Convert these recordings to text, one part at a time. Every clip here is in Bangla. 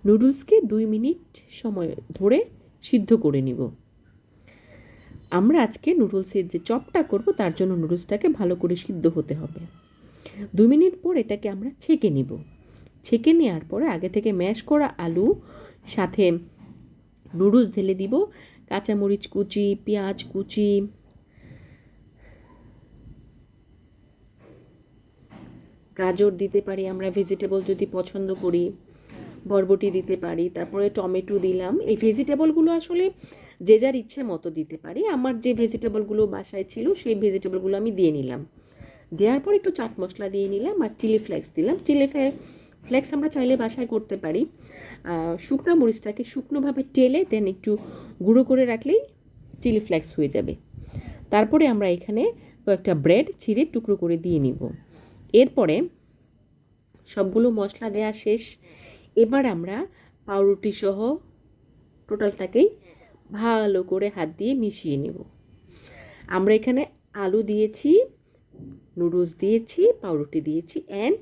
নুডলসকে 2 মিনিট সময় ধরে সিদ্ধ করে নিব। আমরা আজকে নুডলসের যে চপটা করব তার জন্য নুডলসটাকে ভালো করে সিদ্ধ হতে হবে। 2 মিনিট পর এটাকে আমরা ছেঁকে নিব। ছেঁকে নেওয়ার পরে আগে থেকে ম্যাশ করা আলু সাথে নুডলস ঢেলে দিব, কাঁচামরিচ কুচি, পেঁয়াজ কুচি, গাজর দিতে পারি আমরা ভেজিটেবল যদি পছন্দ করি, বরবটি দিতে পারি, তারপরে টমেটো দিলাম। এই ভেজিটেবলগুলো আসলে যে যার ইচ্ছে মতো দিতে পারি। আমার যে ভেজিটেবলগুলো বাসায় ছিল সেই ভেজিটেবলগুলো আমি দিয়ে নিলাম। দেওয়ার পর একটু চাট মশলা দিয়ে নিলাম আর চিলি ফ্লেক্স দিলাম। চিলি ফ্লেক্স আমরা চাইলে বাসায় করতে পারি। শুকনো মরিচটাকে শুকনোভাবে টেলে দেন একটু গুঁড়ো করে রাখলেই চিলি ফ্লেক্স হয়ে যাবে। তারপরে আমরা এখানে কয়েকটা ব্রেড ছিঁড়ে টুকরো করে দিয়ে নিব। এরপরে সবগুলো মশলা দেওয়া শেষ। এবার আমরা পাউরুটি সহ টোটালটাকেই ভালো করে হাত দিয়ে মিশিয়ে নেব। আমরা এখানে আলু দিয়েছি, নুডলস দিয়েছি, পাউরুটি দিয়েছি অ্যান্ড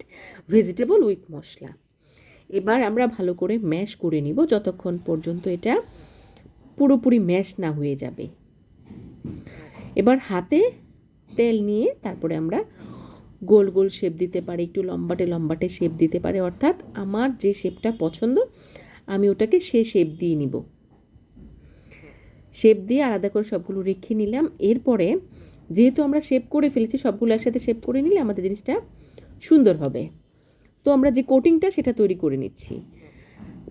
ভেজিটেবল উইথ মশলা। এবার আমরা ভালো করে ম্যাশ করে নিব যতক্ষণ পর্যন্ত এটা পুরোপুরি ম্যাশ না হয়ে যাবে। এবার হাতে তেল নিয়ে তারপরে আমরা গোল গোল শেপ দিতে পারি, একটু লম্বাটে শেপ দিতে পারি, অর্থাৎ আমার যে শেপটা পছন্দ আমি ওটাকে সে শেপ দিয়ে নিব। শেপ দিয়ে আলাদা করে সবগুলো রেখে নিলাম। এরপরে যেহেতু আমরা শেপ করে ফেলেছি, সবগুলো একসাথে শেপ করে নিলে আমাদের জিনিসটা সুন্দর হবে। তো আমরা যে কোটিংটা সেটা তৈরি করে নিচ্ছি।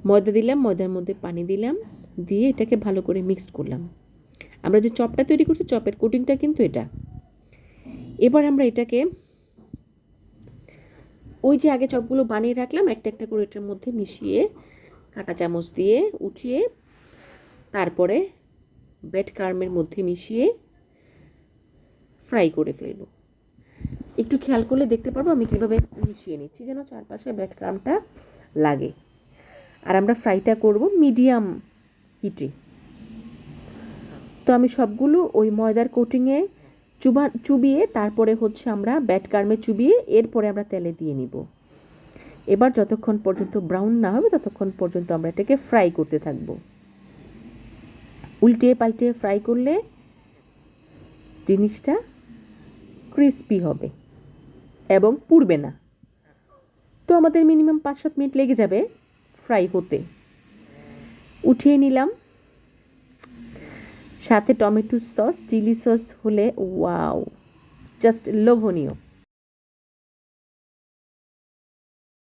ময়দা দিলাম, ময়দার মধ্যে পানি দিলাম, দিয়ে এটাকে ভালো করে মিক্সড করলাম। আমরা যে চপটা তৈরি করছি চপের কোটিংটা কিন্তু এটা। এবার আমরা এটাকে ওই যে আগে চপগুলো বানিয়ে রাখলাম একটা একটা করে এটার মধ্যে মিশিয়ে কাঁটা চামচ দিয়ে উঠিয়ে তারপরে ব্রেড ক্রাম্বের মধ্যে মিশিয়ে ফ্রাই করে ফেলব। একটু খেয়াল করলে দেখতে পারবো আমি কীভাবে মিশিয়ে নিচ্ছি যেন চারপাশে ব্রেড ক্রাম্বটা লাগে। আর আমরা ফ্রাইটা করব মিডিয়াম হিটে। তো আমি সবগুলো ওই ময়দার কোটিংয়ে চুবিয়ে তারপরে হচ্ছে আমরা ব্রেড ক্রাম্বে চুবিয়ে এরপরে আমরা তেলে দিয়ে নিব। এবার যতক্ষণ পর্যন্ত ব্রাউন না হবে ততক্ষণ পর্যন্ত আমরা এটাকে ফ্রাই করতে থাকব। উল্টে পাল্টে ফ্রাই করলে জিনিসটা ক্রিস্পি হবে এবং পুড়বে না। তো আমাদের মিনিমাম 5-7 মিনিট লেগে যাবে ফ্রাই হতে। উঠিয়ে নিলাম, সাথে টমেটো সস, চিলি সস হলে ওয়াও, জাস্ট লোভনীয়।